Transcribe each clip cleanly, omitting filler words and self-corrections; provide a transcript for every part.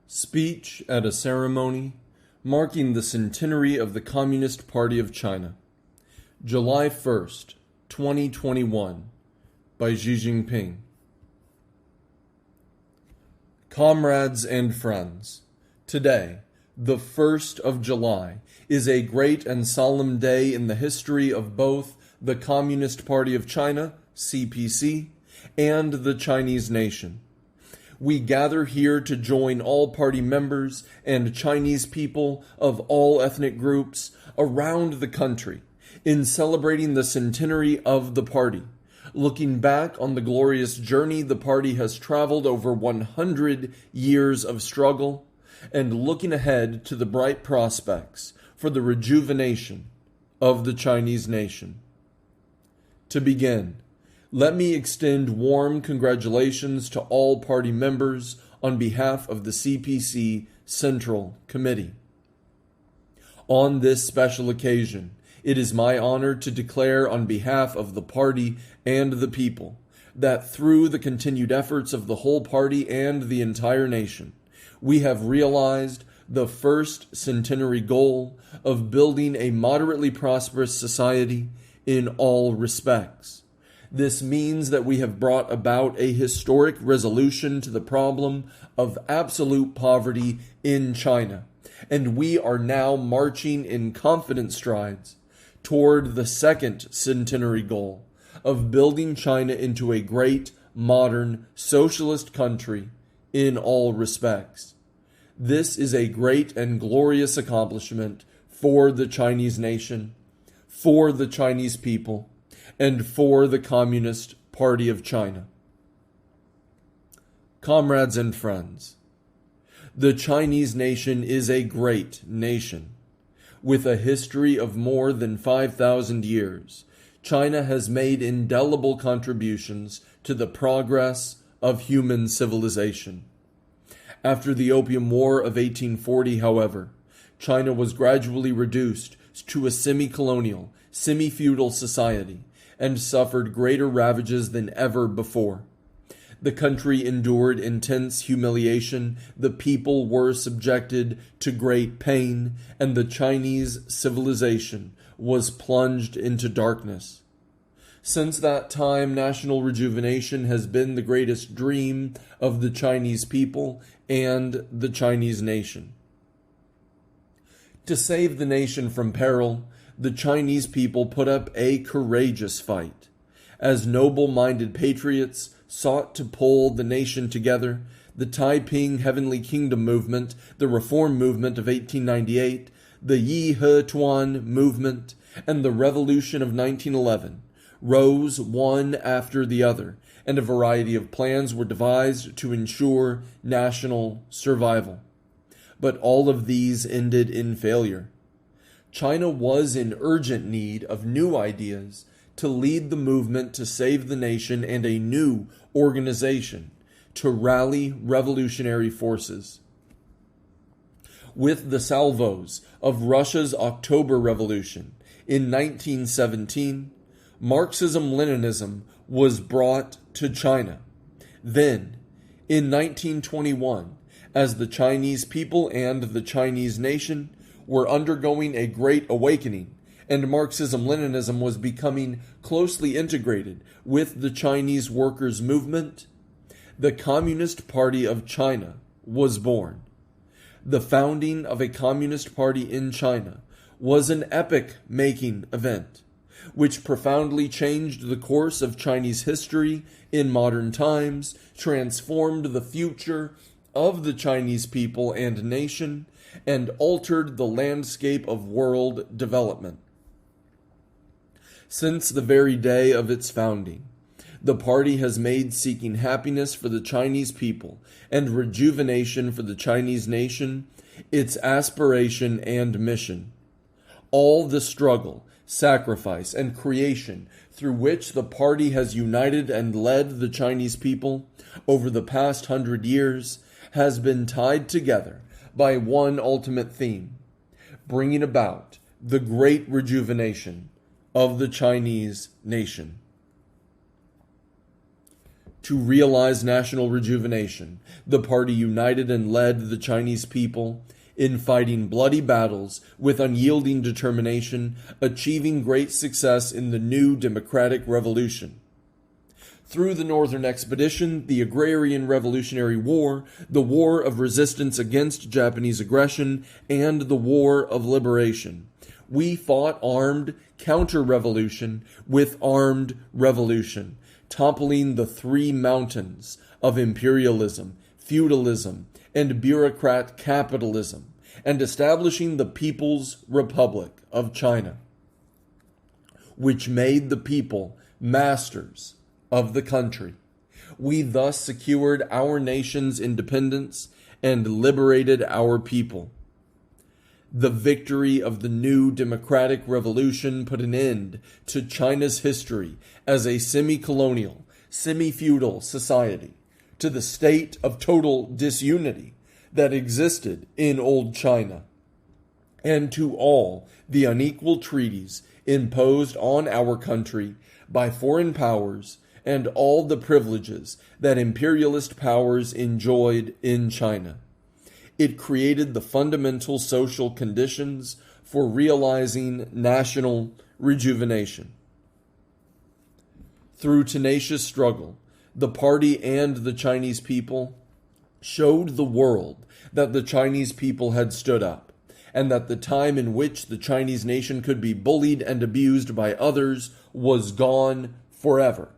Speech at a ceremony marking the centenary of the Communist Party of China, July 1st, 2021, by Xi Jinping. Comrades and friends, today, the 1st of July, is a great and solemn day in the history of both the Communist Party of China, CPC, and the Chinese nation. We gather here to join all party members and Chinese people of all ethnic groups around the country in celebrating the centenary of the party, looking back on the glorious journey the party has traveled over 100 years of struggle, and looking ahead to the bright prospects for the rejuvenation of the Chinese nation. To begin, let me extend warm congratulations to all party members on behalf of the CPC Central Committee. On this special occasion, it is my honor to declare on behalf of the party and the people that through the continued efforts of the whole party and the entire nation, we have realized the first centenary goal of building a moderately prosperous society in all respects. This means that we have brought about a historic resolution to the problem of absolute poverty in China, and we are now marching in confident strides toward the second centenary goal of building China into a great, modern, socialist country in all respects. This is a great and glorious accomplishment for the Chinese nation, for the Chinese people, and for the Communist Party of China. Comrades and friends, the Chinese nation is a great nation. With a history of more than 5,000 years, China has made indelible contributions to the progress of human civilization. After the Opium War of 1840, however, China was gradually reduced to a semi-colonial, semi-feudal society, and suffered greater ravages than ever before. The country endured intense humiliation, the people were subjected to great pain, and the Chinese civilization was plunged into darkness. Since that time, national rejuvenation has been the greatest dream of the Chinese people and the Chinese nation. To save the nation from peril, the Chinese people put up a courageous fight. As noble-minded patriots sought to pull the nation together, the Taiping Heavenly Kingdom movement, the Reform movement of 1898, the Yi He Tuan movement, and the Revolution of 1911 rose one after the other, and a variety of plans were devised to ensure national survival. But all of these ended in failure. China was in urgent need of new ideas to lead the movement to save the nation and a new organization to rally revolutionary forces. With the salvos of Russia's October Revolution in 1917, Marxism-Leninism was brought to China. Then, in 1921, as the Chinese people and the Chinese nation were undergoing a great awakening, and Marxism-Leninism was becoming closely integrated with the Chinese workers' movement, the Communist Party of China was born. The founding of a Communist Party in China was an epoch-making event, which profoundly changed the course of Chinese history in modern times, transformed the future of the Chinese people and nation, and altered the landscape of world development. Since the very day of its founding, the party has made seeking happiness for the Chinese people and rejuvenation for the Chinese nation its aspiration and mission. All the struggle, sacrifice, and creation through which the party has united and led the Chinese people over the past 100 years has been tied together by one ultimate theme: bringing about the great rejuvenation of the Chinese nation. To realize national rejuvenation, the party united and led the Chinese people in fighting bloody battles with unyielding determination, achieving great success in the new democratic revolution. Through the Northern Expedition, the Agrarian Revolutionary War, the War of Resistance against Japanese aggression, and the War of Liberation, we fought armed counter-revolution with armed revolution, toppling the three mountains of imperialism, feudalism, and bureaucrat capitalism, and establishing the People's Republic of China, which made the people masters of the country. We thus secured our nation's independence and liberated our people. The victory of the new democratic revolution put an end to China's history as a semi-colonial, semi-feudal society, to the state of total disunity that existed in old China, and to all the unequal treaties imposed on our country by foreign powers and all the privileges that imperialist powers enjoyed in China. It created the fundamental social conditions for realizing national rejuvenation. Through tenacious struggle, the party and the Chinese people showed the world that the Chinese people had stood up, and that the time in which the Chinese nation could be bullied and abused by others was gone forever.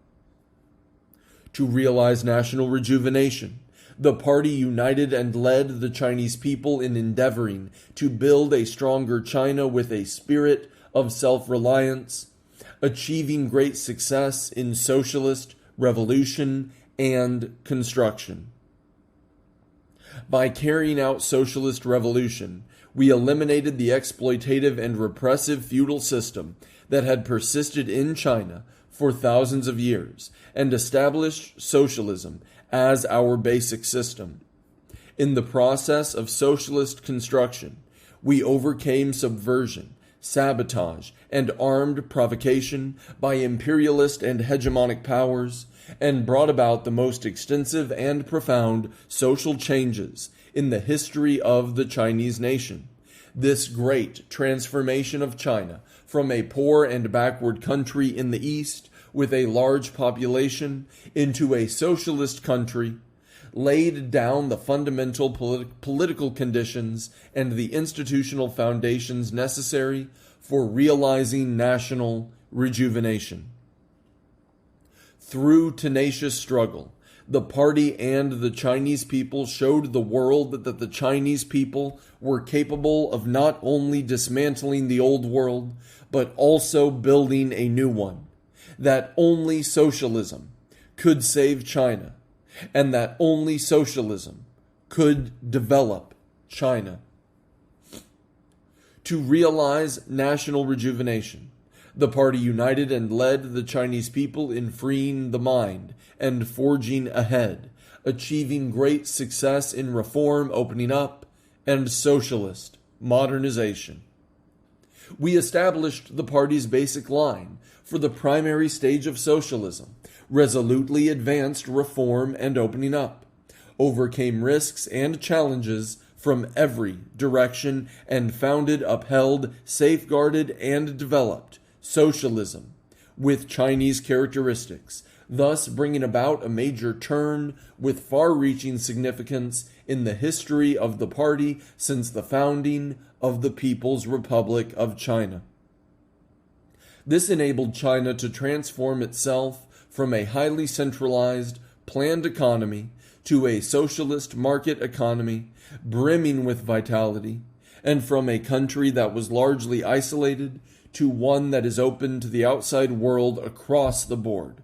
To realize national rejuvenation, the party united and led the Chinese people in endeavoring to build a stronger China with a spirit of self-reliance, achieving great success in socialist revolution and construction. By carrying out socialist revolution, we eliminated the exploitative and repressive feudal system that had persisted in China for thousands of years and established socialism as our basic system. In the process of socialist construction, we overcame subversion, sabotage, and armed provocation by imperialist and hegemonic powers, and brought about the most extensive and profound social changes in the history of the Chinese nation. This great transformation of China from a poor and backward country in the East with a large population into a socialist country laid down the fundamental political conditions and the institutional foundations necessary for realizing national rejuvenation. Through tenacious struggle, the party and the Chinese people showed the world that the Chinese people were capable of not only dismantling the old world, but also building a new one, that only socialism could save China, and that only socialism could develop China. To realize national rejuvenation, the party united and led the Chinese people in freeing the mind and forging ahead, achieving great success in reform, opening up, and socialist modernization. We established the party's basic line for the primary stage of socialism, resolutely advanced reform and opening up, overcame risks and challenges from every direction, and founded, upheld, safeguarded, and developed socialism with Chinese characteristics, thus bringing about a major turn with far-reaching significance in the history of the party since the founding of the People's Republic of China. This enabled China to transform itself from a highly centralized, planned economy to a socialist market economy brimming with vitality, and from a country that was largely isolated to one that is open to the outside world across the board.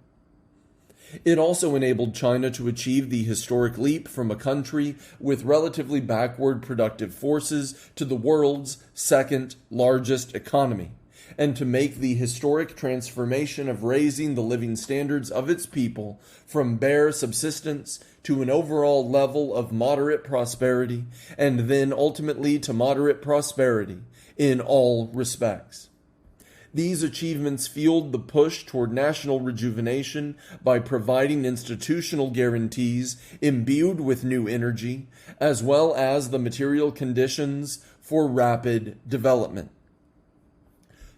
It also enabled China to achieve the historic leap from a country with relatively backward productive forces to the world's second largest economy, and to make the historic transformation of raising the living standards of its people from bare subsistence to an overall level of moderate prosperity, and then ultimately to moderate prosperity in all respects. These achievements fueled the push toward national rejuvenation by providing institutional guarantees imbued with new energy, as well as the material conditions for rapid development.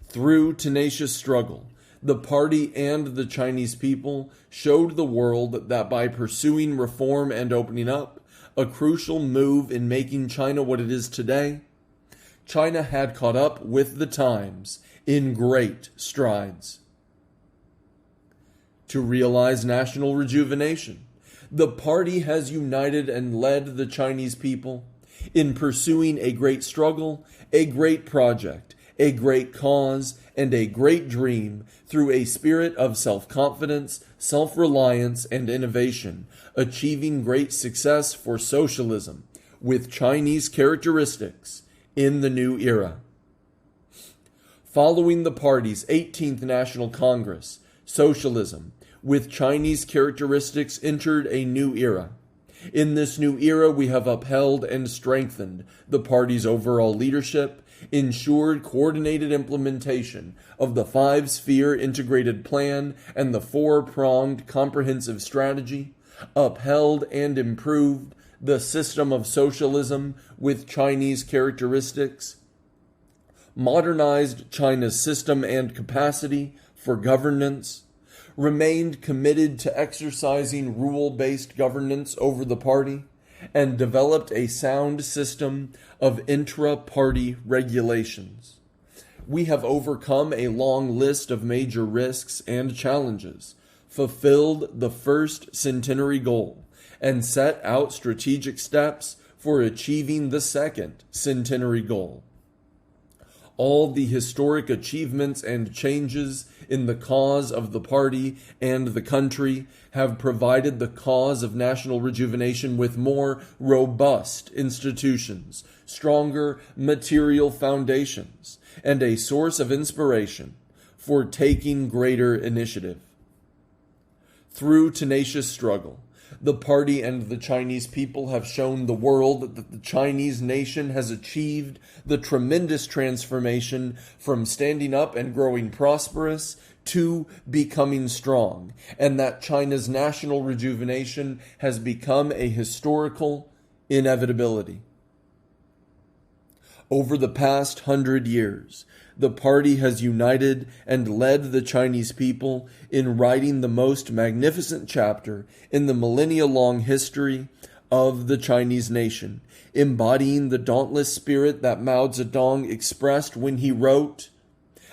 Through tenacious struggle, the party and the Chinese people showed the world that by pursuing reform and opening up, a crucial move in making China what it is today, China had caught up with the times in great strides. To realize national rejuvenation, the party has united and led the Chinese people in pursuing a great struggle, a great project, a great cause, and a great dream through a spirit of self-confidence, self-reliance, and innovation, achieving great success for socialism with Chinese characteristics in the new era. Following the party's 18th National Congress, socialism with Chinese characteristics entered a new era. In this new era, we have upheld and strengthened the party's overall leadership, ensured coordinated implementation of the five-sphere integrated plan and the four-pronged comprehensive strategy, upheld and improved the system of socialism with Chinese characteristics, modernized China's system and capacity for governance, remained committed to exercising rule-based governance over the party, and developed a sound system of intra-party regulations. We have overcome a long list of major risks and challenges, fulfilled the first centenary goal, and set out strategic steps for achieving the second centenary goal. All the historic achievements and changes in the cause of the party and the country have provided the cause of national rejuvenation with more robust institutions, stronger material foundations, and a source of inspiration for taking greater initiative. Through tenacious struggle, the party and the Chinese people have shown the world that the Chinese nation has achieved the tremendous transformation from standing up and growing prosperous to becoming strong, and that China's national rejuvenation has become a historical inevitability. Over the past 100 years, the party has united and led the Chinese people in writing the most magnificent chapter in the millennia-long history of the Chinese nation, embodying the dauntless spirit that Mao Zedong expressed when he wrote,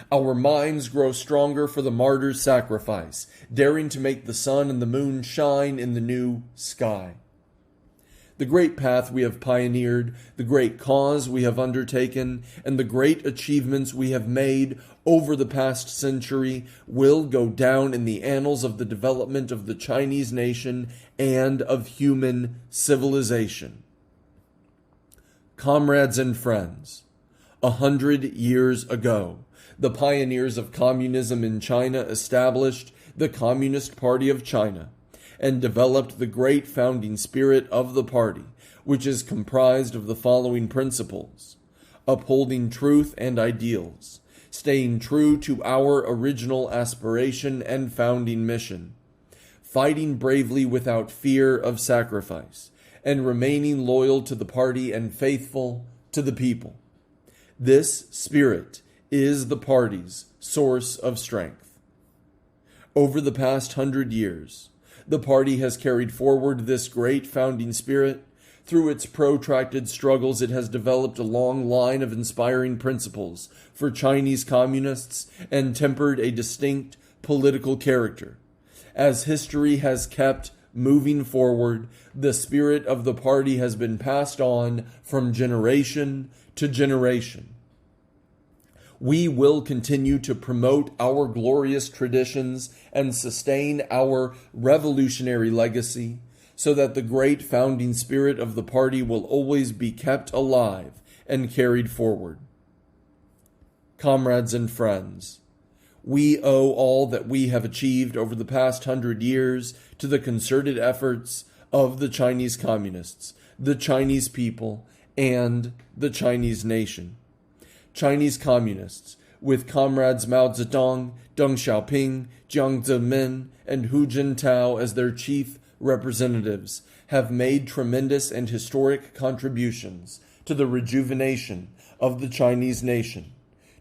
"Our minds grow stronger for the martyr's sacrifice, daring to make the sun and the moon shine in the new sky." The great path we have pioneered, the great cause we have undertaken, and the great achievements we have made over the past century will go down in the annals of the development of the Chinese nation and of human civilization. Comrades and friends, 100 years ago, the pioneers of communism in China established the Communist Party of China and developed the great founding spirit of the party, which is comprised of the following principles: upholding truth and ideals, staying true to our original aspiration and founding mission, fighting bravely without fear of sacrifice, and remaining loyal to the party and faithful to the people. This spirit is the party's source of strength. Over the past 100 years, the party has carried forward this great founding spirit. Through its protracted struggles, it has developed a long line of inspiring principles for Chinese communists and tempered a distinct political character. As history has kept moving forward, the spirit of the party has been passed on from generation to generation. We will continue to promote our glorious traditions and sustain our revolutionary legacy so that the great founding spirit of the party will always be kept alive and carried forward. Comrades and friends, we owe all that we have achieved over the past 100 years to the concerted efforts of the Chinese communists, the Chinese people, and the Chinese nation. Chinese communists, with comrades Mao Zedong, Deng Xiaoping, Jiang Zemin, and Hu Jintao as their chief representatives, have made tremendous and historic contributions to the rejuvenation of the Chinese nation.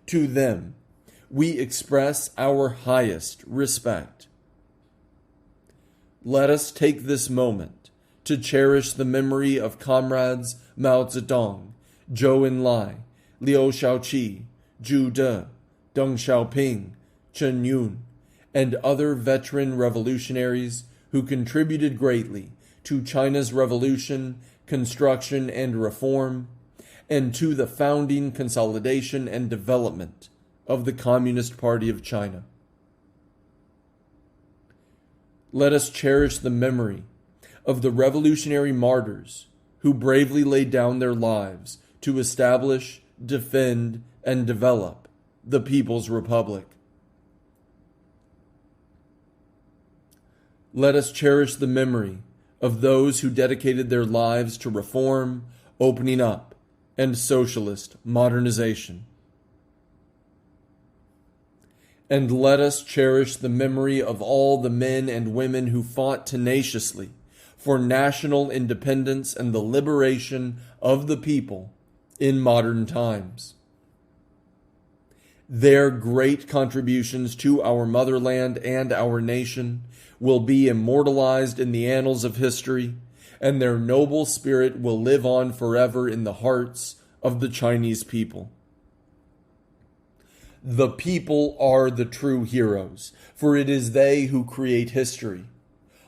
To them, we express our highest respect. Let us take this moment to cherish the memory of comrades Mao Zedong, Zhou Enlai, Liu Shaoqi, Zhu De, Deng Xiaoping, Chen Yun, and other veteran revolutionaries who contributed greatly to China's revolution, construction, and reform, and to the founding, consolidation, and development of the Communist Party of China. Let us cherish the memory of the revolutionary martyrs who bravely laid down their lives to establish, defend, and develop the People's Republic. Let us cherish the memory of those who dedicated their lives to reform, opening up, and socialist modernization. And let us cherish the memory of all the men and women who fought tenaciously for national independence and the liberation of the people in modern times. Their great contributions to our motherland and our nation will be immortalized in the annals of history, and their noble spirit will live on forever in the hearts of the Chinese people. The people are the true heroes, for it is they who create history.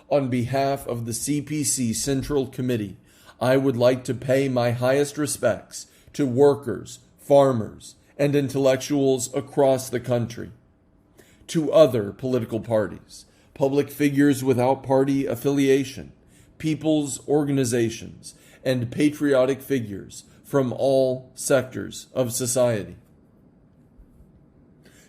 On behalf of the CPC Central Committee, I would like to pay my highest respects to workers, farmers, and intellectuals across the country, to other political parties, public figures without party affiliation, people's organizations, and patriotic figures from all sectors of society,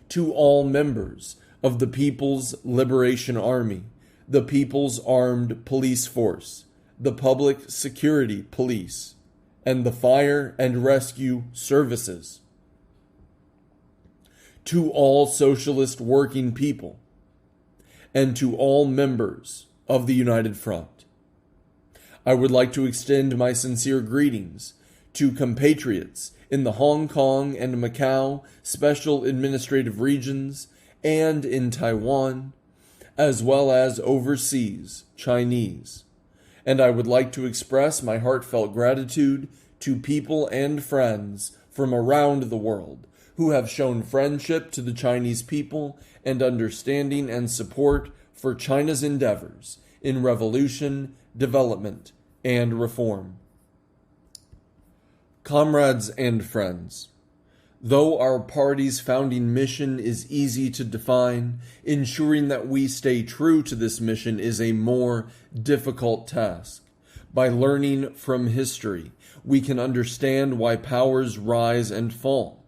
to all members of the People's Liberation Army, the People's Armed Police Force, the Public Security Police, and the Fire and Rescue Services, to all socialist working people, and to all members of the United Front. I would like to extend my sincere greetings to compatriots in the Hong Kong and Macau Special Administrative Regions and in Taiwan, as well as overseas Chinese. And I would like to express my heartfelt gratitude to people and friends from around the world who have shown friendship to the Chinese people and understanding and support for China's endeavors in revolution, development, and reform. Comrades and friends, though our party's founding mission is easy to define, ensuring that we stay true to this mission is a more difficult task. By learning from history, we can understand why powers rise and fall.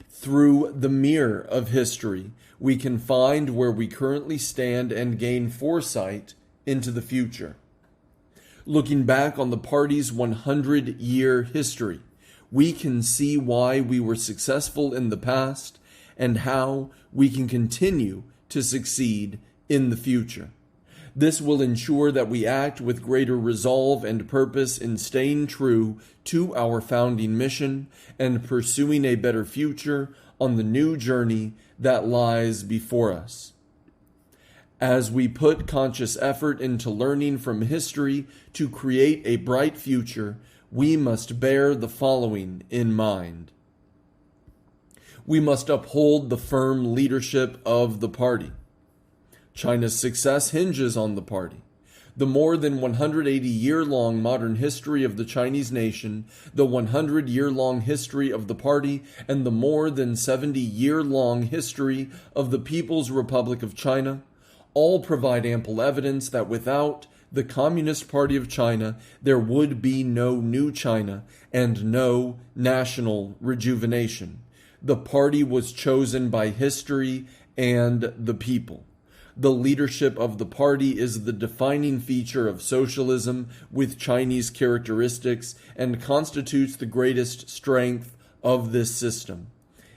Through the mirror of history, we can find where we currently stand and gain foresight into the future. Looking back on the party's 100-year history, we can see why we were successful in the past and how we can continue to succeed in the future. This will ensure that we act with greater resolve and purpose in staying true to our founding mission and pursuing a better future on the new journey that lies before us. As we put conscious effort into learning from history to create a bright future, we must bear the following in mind. We must uphold the firm leadership of the party. China's success hinges on the party. The more than 180-year-long modern history of the Chinese nation, the 100-year-long history of the party, and the more than 70-year-long history of the People's Republic of China all provide ample evidence that without the Communist Party of China, there would be no new China and no national rejuvenation. The party was chosen by history and the people. The leadership of the party is the defining feature of socialism with Chinese characteristics and constitutes the greatest strength of this system.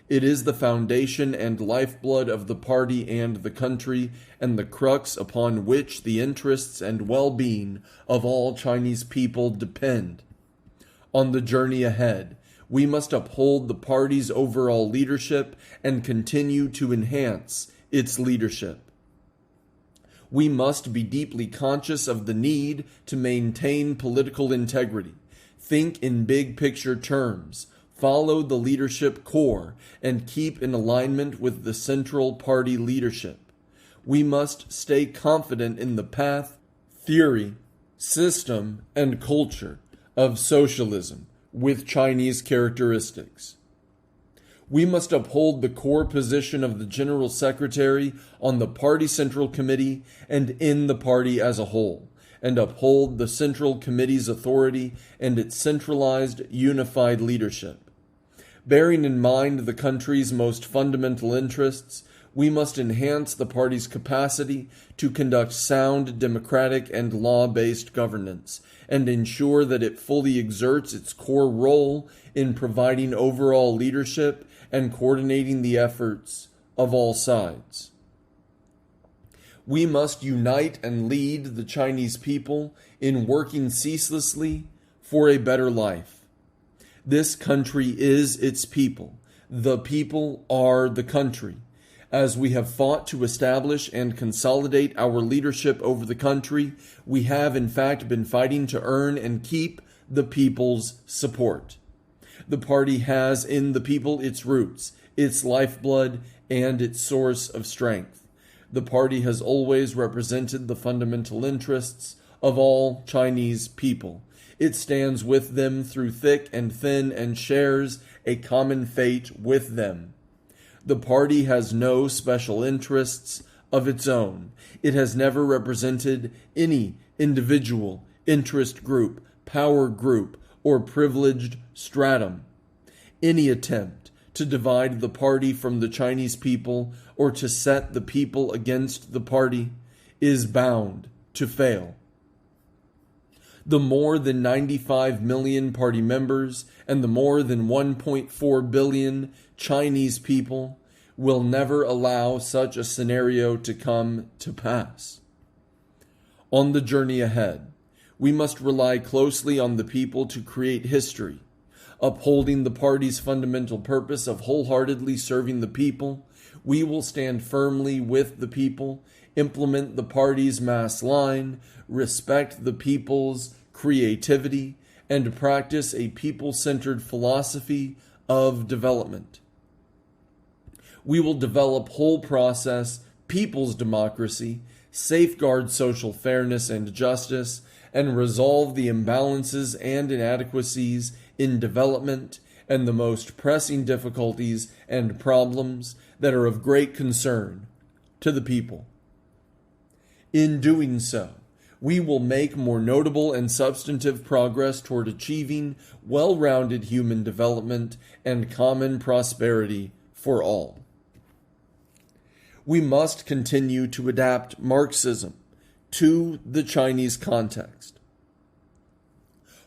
It is the foundation and lifeblood of the party and the country, and the crux upon which the interests and well-being of all Chinese people depend. On the journey ahead, we must uphold the party's overall leadership and continue to enhance its leadership. We must be deeply conscious of the need to maintain political integrity, think in big picture terms, follow the leadership core, and keep in alignment with the central party leadership. We must stay confident in the path, theory, system, and culture of socialism with Chinese characteristics. We must uphold the core position of the General Secretary on the Party Central Committee and in the party as a whole, and uphold the Central Committee's authority and its centralized, unified leadership. Bearing in mind the country's most fundamental interests, we must enhance the party's capacity to conduct sound, democratic, and law-based governance, and ensure that it fully exerts its core role in providing overall leadership and coordinating the efforts of all sides. We must unite and lead the Chinese people in working ceaselessly for a better life. This country is its people. The people are the country. As we have fought to establish and consolidate our leadership over the country, we have in fact been fighting to earn and keep the people's support. The party has in the people its roots, its lifeblood, and its source of strength. The party has always represented the fundamental interests of all Chinese people. It stands with them through thick and thin and shares a common fate with them. The party has no special interests of its own. It has never represented any individual, interest group, power group, or privileged stratum. Any attempt to divide the party from the Chinese people or to set the people against the party is bound to fail. The more than 95 million party members and the more than 1.4 billion Chinese people will never allow such a scenario to come to pass. On the journey ahead, we must rely closely on the people to create history, upholding the party's fundamental purpose of wholeheartedly serving the people. We will stand firmly with the people, implement the party's mass line, respect the people's creativity, and practice a people-centered philosophy of development. We will develop whole process, people's democracy, safeguard social fairness and justice, and resolve the imbalances and inadequacies in development and the most pressing difficulties and problems that are of great concern to the people. In doing so, we will make more notable and substantive progress toward achieving well-rounded human development and common prosperity for all. We must continue to adapt Marxism to the Chinese context.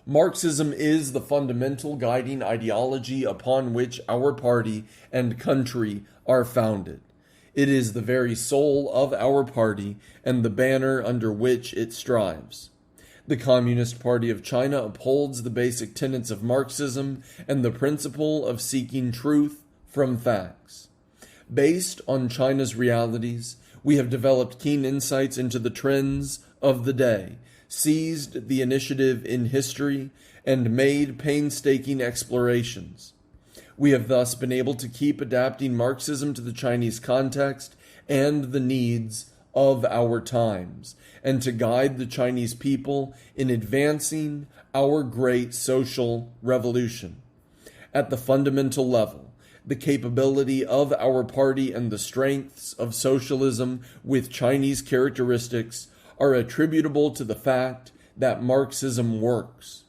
Marxism is the fundamental guiding ideology upon which our party and country are founded. It is the very soul of our party and the banner under which it strives. The Communist Party of China upholds the basic tenets of Marxism and the principle of seeking truth from facts. Based on China's realities, we have developed keen insights into the trends of the day, seized the initiative in history, and made painstaking explorations. We have thus been able to keep adapting Marxism to the Chinese context and the needs of our times, and to guide the Chinese people in advancing our great social revolution. At the fundamental level, the capability of our party and the strengths of socialism with Chinese characteristics are attributable to the fact that Marxism works.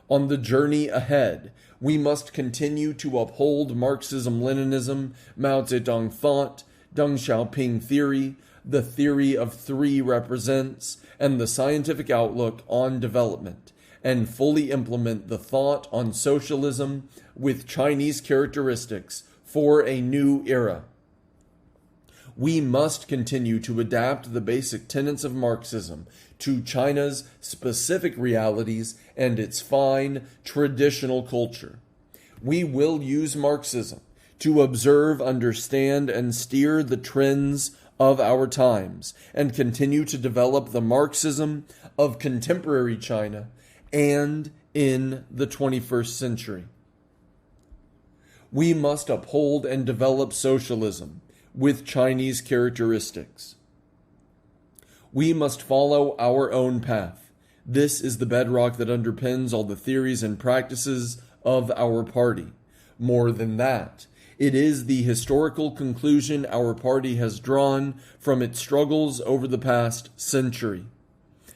On the journey ahead, we must continue to uphold Marxism-Leninism, Mao Zedong thought, Deng Xiaoping theory, the theory of three represents, and the scientific outlook on development, and fully implement the thought on socialism with Chinese characteristics for a new era. We must continue to adapt the basic tenets of Marxism to China's specific realities and its fine, traditional culture. We will use Marxism to observe, understand, and steer the trends of our times, and continue to develop the Marxism of contemporary China and in the 21st century. We must uphold and develop socialism with Chinese characteristics. We must follow our own path. This is the bedrock that underpins all the theories and practices of our party. More than that, it is the historical conclusion our party has drawn from its struggles over the past century.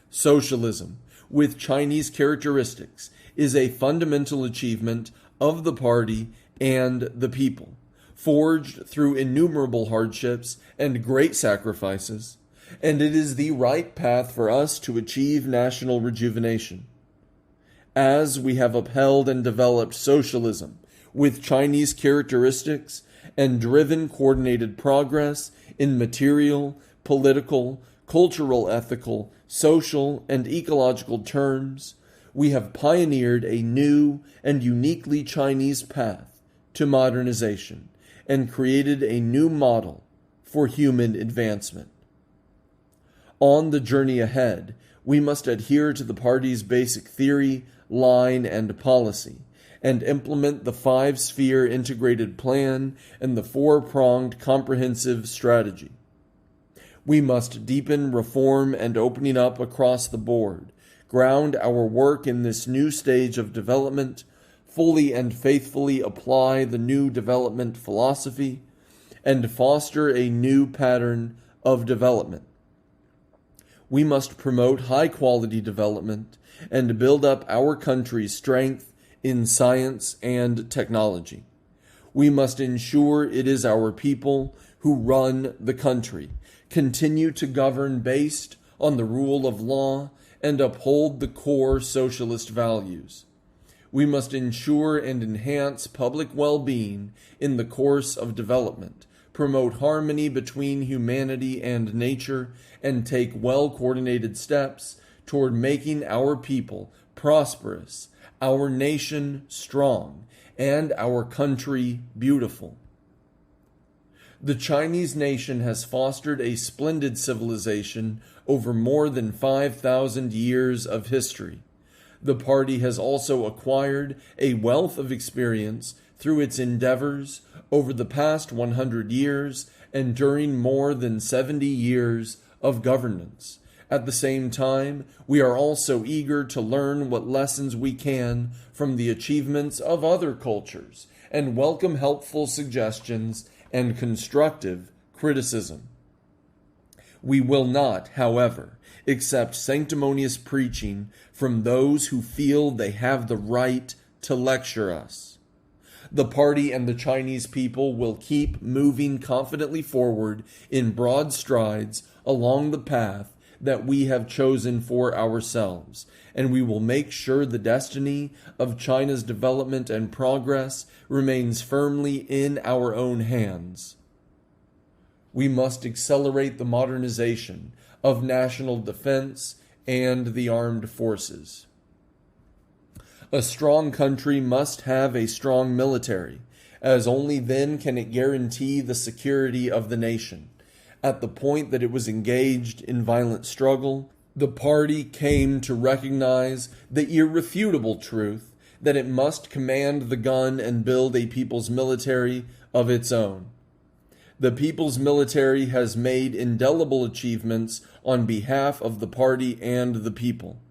Socialism, with Chinese characteristics, is a fundamental achievement of the party and the people, forged through innumerable hardships and great sacrifices, and it is the right path for us to achieve national rejuvenation. As we have upheld and developed socialism with Chinese characteristics and driven coordinated progress in material, political, cultural, ethical, social, and ecological terms, we have pioneered a new and uniquely Chinese path to modernization and created a new model for human advancement. On the journey ahead, we must adhere to the party's basic theory, line, and policy, and implement the five-sphere integrated plan and the four-pronged comprehensive strategy. We must deepen reform and opening up across the board, ground our work in this new stage of development, fully and faithfully apply the new development philosophy, and foster a new pattern of development. We must promote high-quality development and build up our country's strength in science and technology. We must ensure it is our people who run the country, continue to govern based on the rule of law, and uphold the core socialist values. We must ensure and enhance public well-being in the course of development, promote harmony between humanity and nature, and take well-coordinated steps toward making our people prosperous, our nation strong, and our country beautiful. The Chinese nation has fostered a splendid civilization over more than 5,000 years of history. The party has also acquired a wealth of experience through its endeavors over the past 100 years and during more than 70 years of governance. At the same time, we are also eager to learn what lessons we can from the achievements of other cultures and welcome helpful suggestions and constructive criticism. We will not, however, accept sanctimonious preaching from those who feel they have the right to lecture us. The party and the Chinese people will keep moving confidently forward in broad strides along the path that we have chosen for ourselves, and we will make sure the destiny of China's development and progress remains firmly in our own hands. We must accelerate the modernization of national defense and the armed forces. A strong country must have a strong military, as only then can it guarantee the security of the nation. At the point that it was engaged in violent struggle, the party came to recognize the irrefutable truth that it must command the gun and build a people's military of its own. The people's military has made indelible achievements on behalf of the party and the people.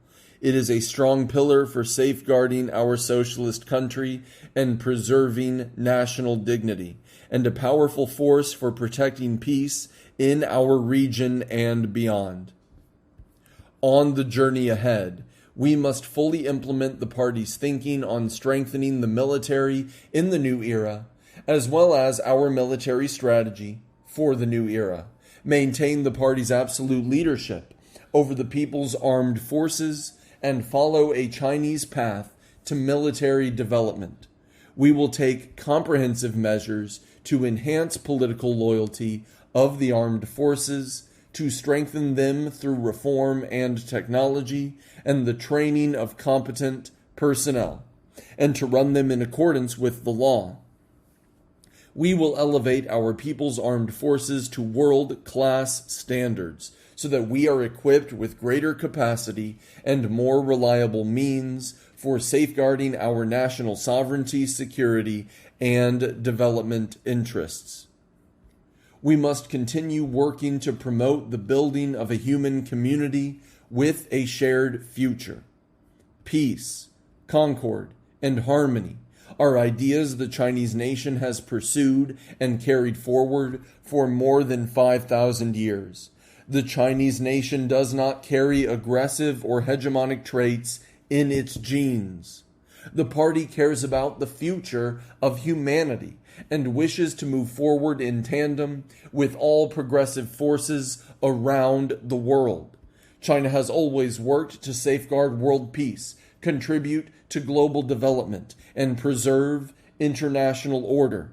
It is a strong pillar for safeguarding our socialist country and preserving national dignity, and a powerful force for protecting peace in our region and beyond. On the journey ahead, we must fully implement the party's thinking on strengthening the military in the new era, as well as our military strategy for the new era, maintain the party's absolute leadership over the people's armed forces, and follow a Chinese path to military development. We will take comprehensive measures to enhance political loyalty of the armed forces, to strengthen them through reform and technology and the training of competent personnel, and to run them in accordance with the law. We will elevate our people's armed forces to world-class standards so that we are equipped with greater capacity and more reliable means for safeguarding our national sovereignty, security, and development interests. We must continue working to promote the building of a human community with a shared future. Peace, concord, and harmony are ideas the Chinese nation has pursued and carried forward for more than 5,000 years. The Chinese nation does not carry aggressive or hegemonic traits in its genes. The party cares about the future of humanity and wishes to move forward in tandem with all progressive forces around the world. China has always worked to safeguard world peace, contribute to global development, and preserve international order.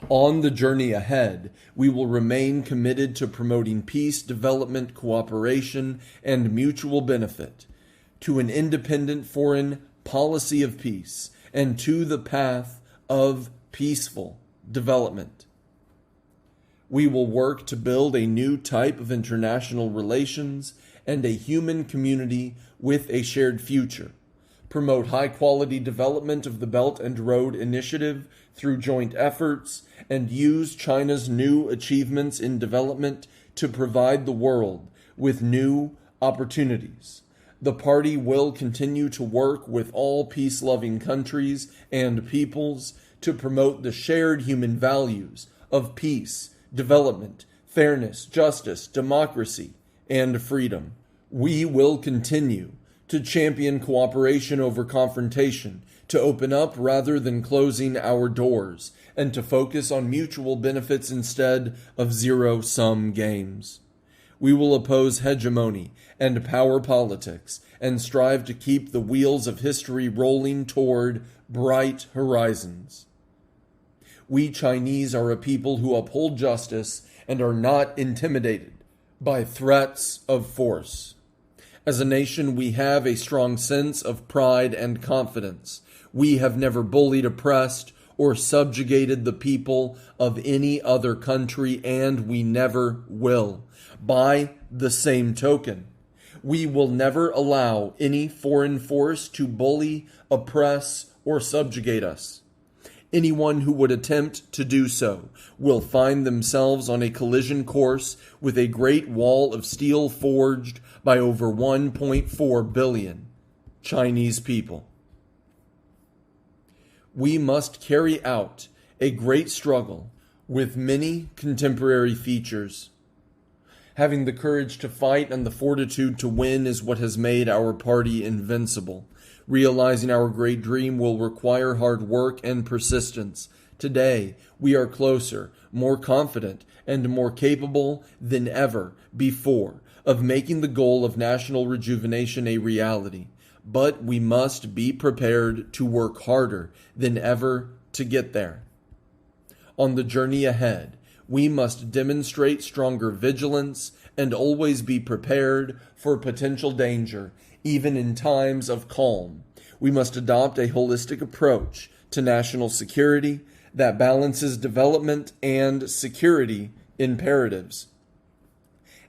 On the journey ahead, we will remain committed to promoting peace, development, cooperation, and mutual benefit, to an independent foreign policy of peace, and to the path of peaceful development. We will work to build a new type of international relations and a human community with a shared future, promote high-quality development of the Belt and Road Initiative through joint efforts, and use China's new achievements in development to provide the world with new opportunities. The party will continue to work with all peace-loving countries and peoples to promote the shared human values of peace, development, fairness, justice, democracy, and freedom. We will continue to champion cooperation over confrontation, to open up rather than closing our doors, and to focus on mutual benefits instead of zero-sum games. We will oppose hegemony and power politics and strive to keep the wheels of history rolling toward bright horizons. We Chinese are a people who uphold justice and are not intimidated by threats of force. As a nation, we have a strong sense of pride and confidence. We have never bullied, oppressed, or subjugated the people of any other country, and we never will. By the same token, we will never allow any foreign force to bully, oppress, or subjugate us. Anyone who would attempt to do so will find themselves on a collision course with a great wall of steel forged by over 1.4 billion Chinese people. We must carry out a great struggle with many contemporary features. Having the courage to fight and the fortitude to win is what has made our party invincible. Realizing our great dream will require hard work and persistence. Today, we are closer, more confident, and more capable than ever before of making the goal of national rejuvenation a reality. But we must be prepared to work harder than ever to get there. On the journey ahead, we must demonstrate stronger vigilance and always be prepared for potential danger, even in times of calm. We must adopt a holistic approach to national security that balances development and security imperatives,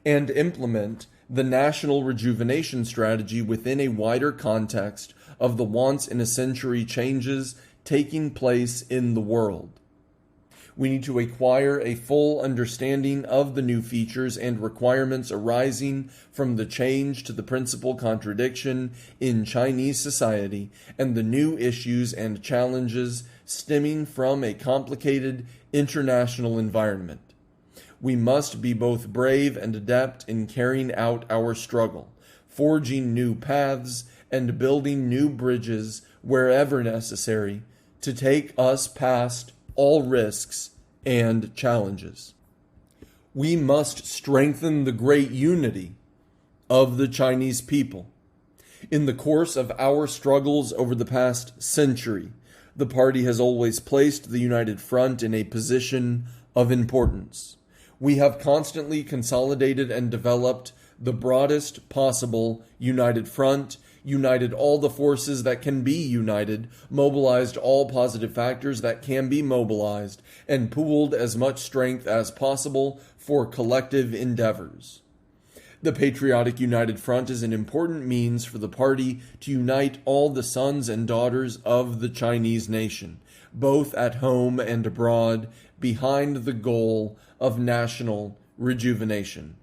and implement the national rejuvenation strategy within a wider context of the once-in-a-century changes taking place in the world. We need to acquire a full understanding of the new features and requirements arising from the change to the principal contradiction in Chinese society and the new issues and challenges stemming from a complicated international environment. We must be both brave and adept in carrying out our struggle, forging new paths and building new bridges wherever necessary to take us past all risks and challenges. We must strengthen the great unity of the Chinese people. In the course of our struggles over the past century, the party has always placed the United Front in a position of importance. We have constantly consolidated and developed the broadest possible United Front, united all the forces that can be united, mobilized all positive factors that can be mobilized, and pooled as much strength as possible for collective endeavors. The Patriotic United Front is an important means for the party to unite all the sons and daughters of the Chinese nation, both at home and abroad, behind the goal of national rejuvenation.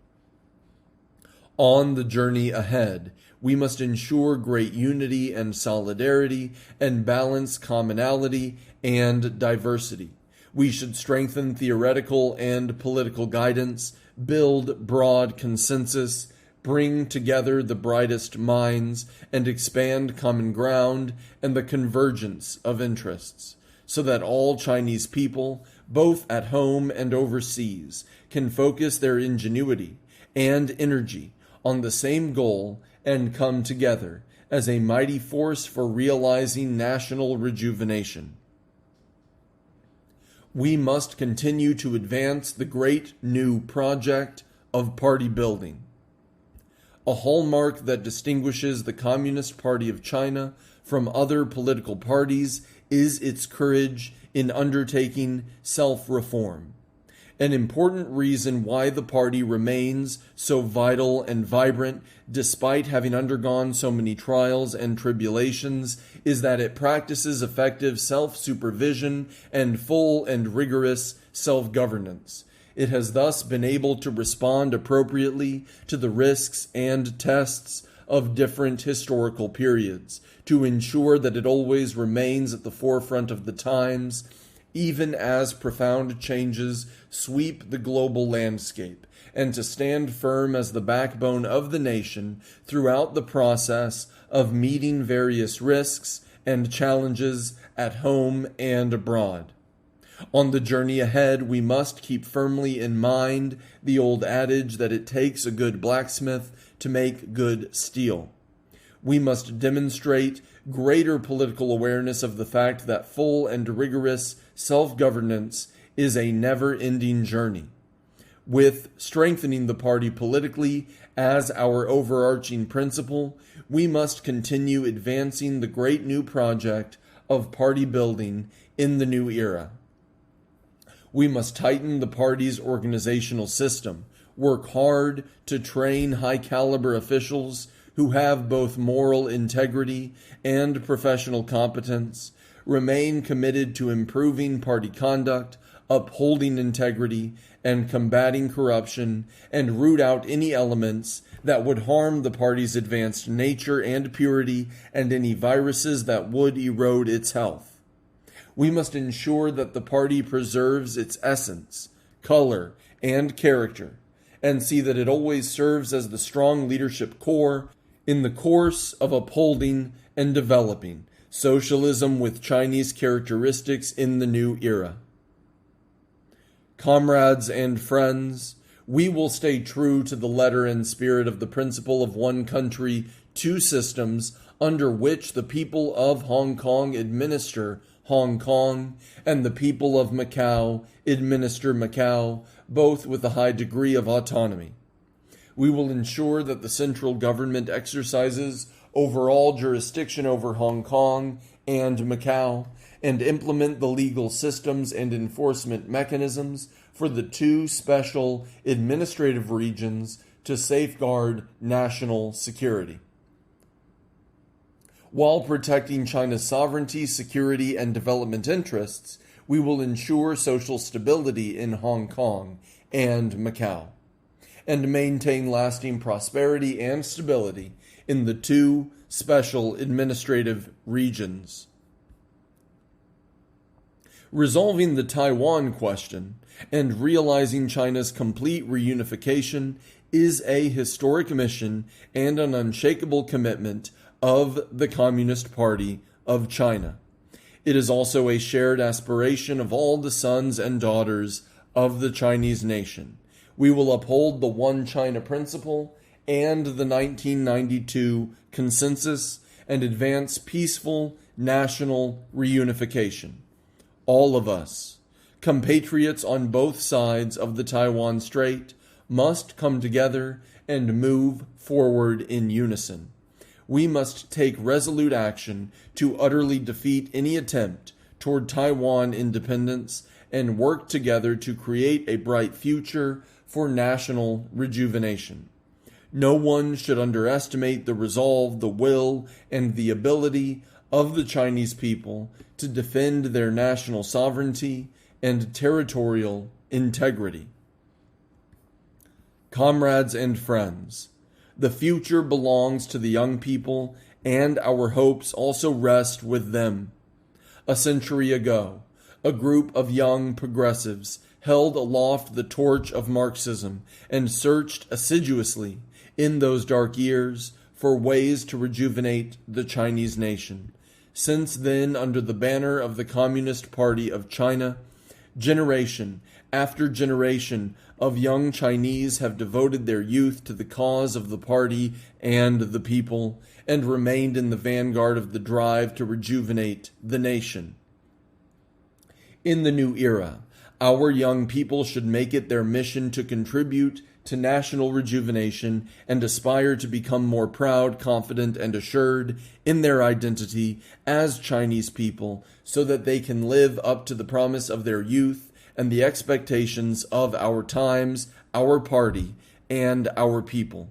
On the journey ahead, we must ensure great unity and solidarity and balance commonality and diversity. We should strengthen theoretical and political guidance, build broad consensus, bring together the brightest minds, and expand common ground and the convergence of interests, so that all Chinese people, both at home and overseas, can focus their ingenuity and energy on the same goal and come together as a mighty force for realizing national rejuvenation. We must continue to advance the great new project of party building. A hallmark that distinguishes the Communist Party of China from other political parties is its courage in undertaking self-reform. An important reason why the party remains so vital and vibrant despite having undergone so many trials and tribulations is that it practices effective self-supervision and full and rigorous self-governance. It has thus been able to respond appropriately to the risks and tests of different historical periods, to ensure that it always remains at the forefront of the times, even as profound changes sweep the global landscape, and to stand firm as the backbone of the nation throughout the process of meeting various risks and challenges at home and abroad. On the journey ahead, we must keep firmly in mind the old adage that it takes a good blacksmith to make good steel. We must demonstrate greater political awareness of the fact that full and rigorous self-governance is a never-ending journey. With strengthening the party politically as our overarching principle, we must continue advancing the great new project of party building in the new era. We must tighten the party's organizational system, work hard to train high-caliber officials who have both moral integrity and professional competence, remain committed to improving party conduct, upholding integrity, and combating corruption, and root out any elements that would harm the party's advanced nature and purity, and any viruses that would erode its health. We must ensure that the party preserves its essence, color, and character, and see that it always serves as the strong leadership core in the course of upholding and developing socialism with Chinese characteristics in the new era. Comrades and friends, we will stay true to the letter and spirit of the principle of one country, two systems, under which the people of Hong Kong administer Hong Kong and the people of Macau administer Macau, both with a high degree of autonomy. We will ensure that the central government exercises overall jurisdiction over Hong Kong and Macau, and implement the legal systems and enforcement mechanisms for the two special administrative regions to safeguard national security. While protecting China's sovereignty, security, and development interests, we will ensure social stability in Hong Kong and Macau, and maintain lasting prosperity and stability in the two special administrative regions. Resolving the Taiwan question and realizing China's complete reunification is a historic mission and an unshakable commitment of the Communist Party of China. It is also a shared aspiration of all the sons and daughters of the Chinese nation. We will uphold the One China principle and the 1992 consensus and advance peaceful national reunification. All of us, compatriots on both sides of the Taiwan Strait, must come together and move forward in unison. We must take resolute action to utterly defeat any attempt toward Taiwan independence and work together to create a bright future for national rejuvenation. No one should underestimate the resolve, the will, and the ability of the Chinese people to defend their national sovereignty and territorial integrity. Comrades and friends, the future belongs to the young people, and our hopes also rest with them. A century ago, a group of young progressives held aloft the torch of Marxism and searched assiduously in those dark years for ways to rejuvenate the Chinese nation. Since then, under the banner of the Communist Party of China, generation after generation of young Chinese have devoted their youth to the cause of the party and the people, and remained in the vanguard of the drive to rejuvenate the nation. In the new era, our young people should make it their mission to contribute to national rejuvenation and aspire to become more proud, confident, and assured in their identity as Chinese people, so that they can live up to the promise of their youth and the expectations of our times, our party, and our people.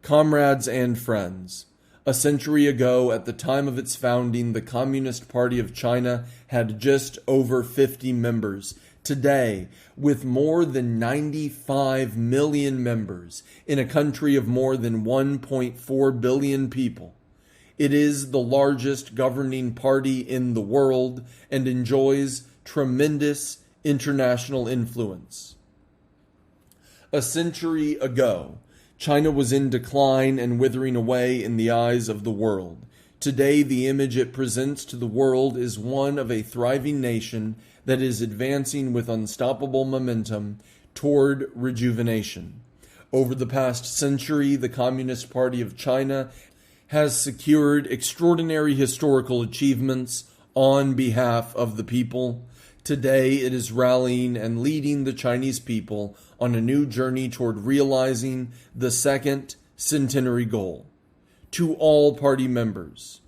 Comrades and friends, a century ago, at the time of its founding, the Communist Party of China had just over 50 members. Today, with more than 95 million members in a country of more than 1.4 billion people, it is the largest governing party in the world and enjoys tremendous international influence. A century ago, China was in decline and withering away in the eyes of the world. Today, the image it presents to the world is one of a thriving nation that is advancing with unstoppable momentum toward rejuvenation. Over the past century, the Communist Party of China has secured extraordinary historical achievements on behalf of the people. Today, it is rallying and leading the Chinese people on a new journey toward realizing the second Centenary goal. To all party members,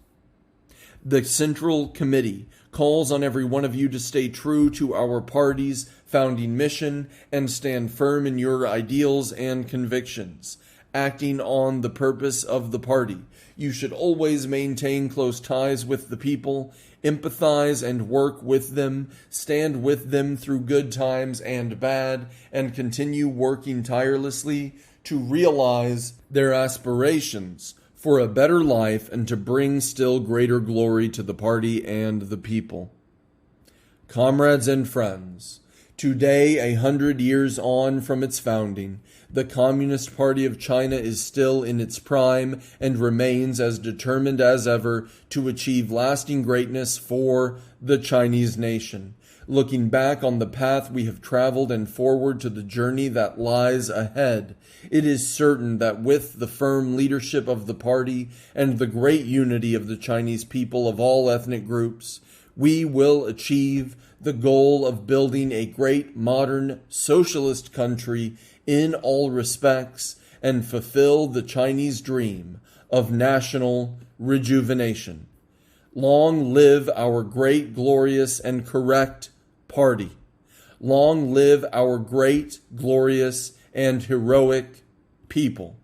the Central Committee calls on every one of you to stay true to our party's founding mission and stand firm in your ideals and convictions. Acting on the purpose of the party, you should always maintain close ties with the people, empathize and work with them, stand with them through good times and bad, and continue working tirelessly to realize their aspirations for a better life and to bring still greater glory to the party and the people. Comrades and friends, today, 100 years on from its founding, the Communist Party of China is still in its prime and remains as determined as ever to achieve lasting greatness for the Chinese nation. Looking back on the path we have traveled and forward to the journey that lies ahead, it is certain that with the firm leadership of the party and the great unity of the Chinese people of all ethnic groups, we will achieve the goal of building a great modern socialist country in all respects and fulfill the Chinese dream of national rejuvenation. Long live our great, glorious, and correct party. Long live our great, glorious, and heroic people.